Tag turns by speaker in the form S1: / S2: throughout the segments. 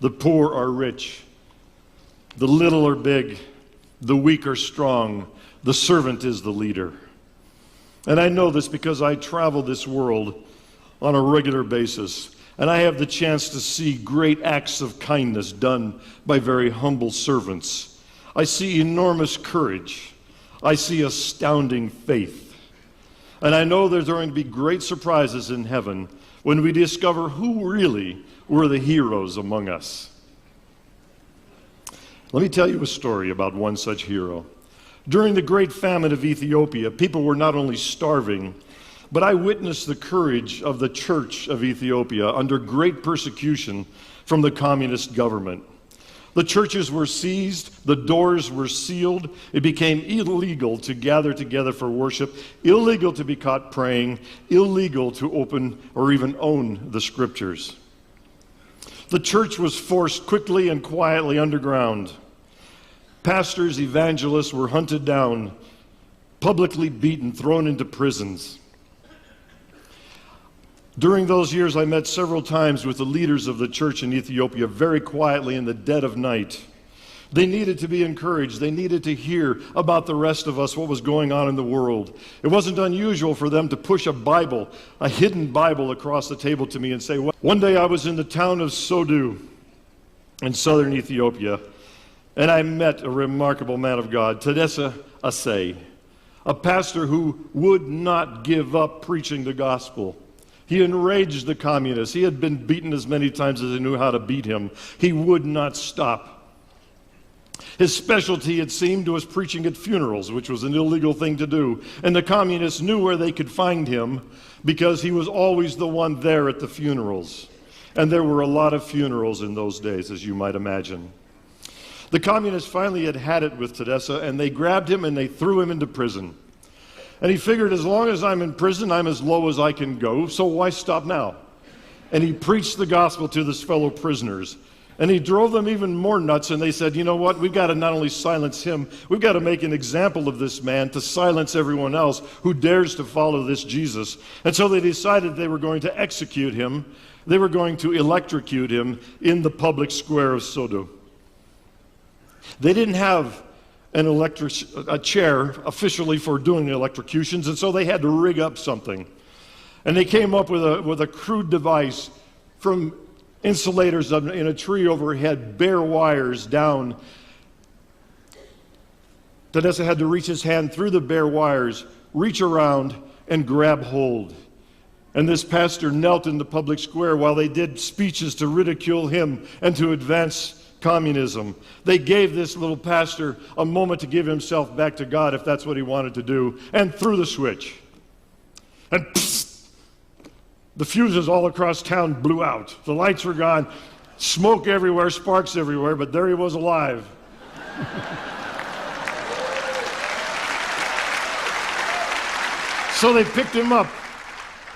S1: The poor are rich. The little are big. The weak are strong. The servant is the leader. And I know this because I travel this world on a regular basis. And I have the chance to see great acts of kindness done by very humble servants. I see enormous courage. I see astounding faith. And I know there's going to be great surprises in heaven when we discover who really were the heroes among us. Let me tell you a story about one such hero. During the great famine of Ethiopia, people were not only starving, but I witnessed the courage of the church of Ethiopia under great persecution from the communist government. The churches were seized, the doors were sealed, it became illegal to gather together for worship, illegal to be caught praying, illegal to open or even own the scriptures. The church was forced quickly and quietly underground. Pastors, evangelists were hunted down, publicly beaten, thrown into prisons. During those years, I met several times with the leaders of the church in Ethiopia very quietly in the dead of night. They needed to be encouraged. They needed to hear about the rest of us, what was going on in the world. It wasn't unusual for them to push a Bible, a hidden Bible, across the table to me and say, one day I was in the town of Sodu in southern Ethiopia, and I met a remarkable man of God, Tadessa, Asay, a pastor who would not give up preaching the gospel. He enraged the communists. He had been beaten as many times as they knew how to beat him. He would not stop. His specialty, it seemed, was preaching at funerals, which was an illegal thing to do. And the communists knew where they could find him because he was always the one there at the funerals. And there were a lot of funerals in those days, as you might imagine. The communists finally had it with Tadessa, and they grabbed him and they threw him into prison. And he figured, as long as I'm in prison, I'm as low as I can go, so why stop now? And he preached the gospel to his fellow prisoners. And he drove them even more nuts, and they said, you know what, we've got to not only silence him, we've got to make an example of this man to silence everyone else who dares to follow this Jesus. And so they decided they were going to execute him. They were going to electrocute him in the public square of Sodo. They didn't have a chair officially for doing the electrocutions, and so they had to rig up something. And they came up with a crude device from insulators in a tree overhead, bare wires down. Tadessa had to reach his hand through the bare wires, reach around, and grab hold. And this pastor knelt in the public square while they did speeches to ridicule him and to advance communism. They gave this little pastor a moment to give himself back to God if that's what he wanted to do, and threw the switch. And psst, the fuses all across town blew out. The lights were gone, smoke everywhere, sparks everywhere, but there he was alive. So they picked him up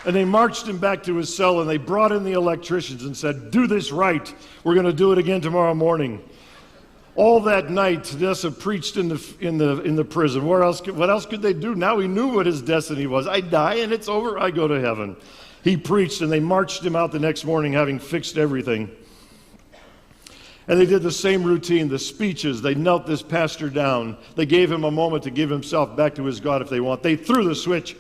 S1: and they marched him back to his cell, and they brought in the electricians and said, do this right. We're going to do it again tomorrow morning. All that night, Tadessa preached in the prison. What else could they do? Now he knew what his destiny was. I die and it's over. I go to heaven. He preached, and they marched him out the next morning having fixed everything. And they did the same routine, the speeches. They knelt this pastor down. They gave him a moment to give himself back to his God if they want. They threw the switch.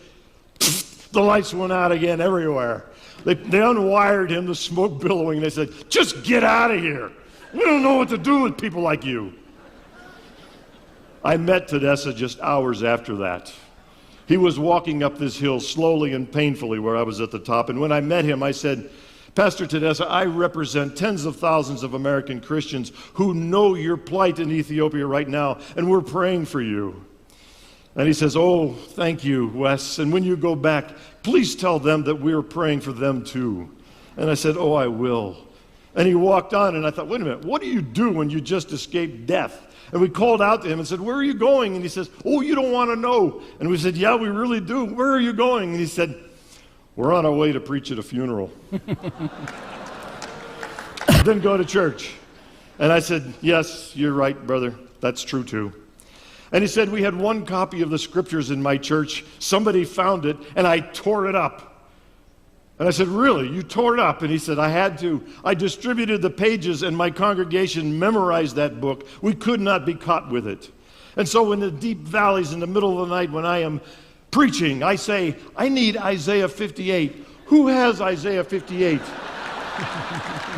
S1: The lights went out again everywhere. They unwired him, the smoke billowing. They said, just get out of here. We don't know what to do with people like you. I met Tadessa just hours after that. He was walking up this hill slowly and painfully where I was at the top. And when I met him, I said, Pastor Tadessa, I represent tens of thousands of American Christians who know your plight in Ethiopia right now, and we're praying for you. And he says, oh, thank you, Wes. And when you go back, please tell them that we're praying for them too. And I said, oh, I will. And he walked on, and I thought, wait a minute, what do you do when you just escaped death? And we called out to him and said, where are you going? And he says, oh, you don't want to know. And we said, yeah, we really do. Where are you going? And he said, we're on our way to preach at a funeral. Then go to church. And I said, yes, you're right, brother. That's true too. And he said, we had one copy of the scriptures in my church. Somebody found it, and I tore it up. And I said, really? You tore it up? And he said, I had to. I distributed the pages and my congregation memorized that book. We could not be caught with it. And so in the deep valleys in the middle of the night when I am preaching, I say, I need Isaiah 58. Who has Isaiah 58?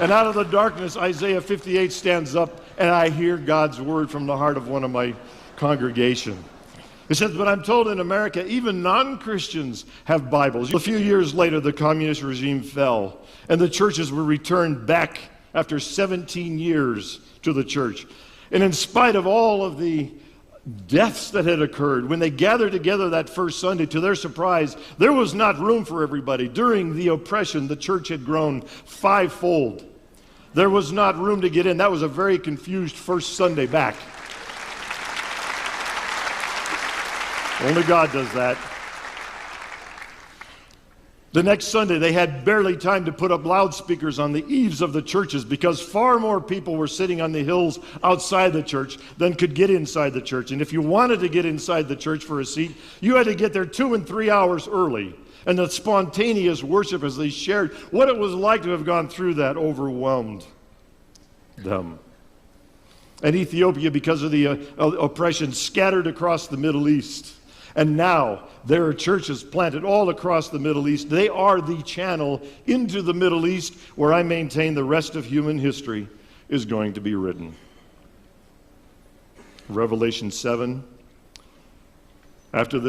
S1: And out of the darkness, Isaiah 58 stands up, and I hear God's word from the heart of one of my congregation. It says, but I'm told in America, even non-Christians have Bibles. A few years later, the communist regime fell, and the churches were returned back after 17 years to the church. And in spite of all of the deaths that had occurred, when they gathered together that first Sunday, to their surprise, there was not room for everybody. During the oppression, the church had grown fivefold. There was not room to get in. That was a very confused first Sunday back. Only God does that. The next Sunday, they had barely time to put up loudspeakers on the eaves of the churches because far more people were sitting on the hills outside the church than could get inside the church. And if you wanted to get inside the church for a seat, you had to get there 2 and 3 hours early. And the spontaneous worship as they shared what it was like to have gone through that overwhelmed them. And Ethiopia, because of the oppression, scattered across the Middle East. And now there are churches planted all across the Middle East. They are the channel into the Middle East where I maintain the rest of human history is going to be written. Revelation 7. After this.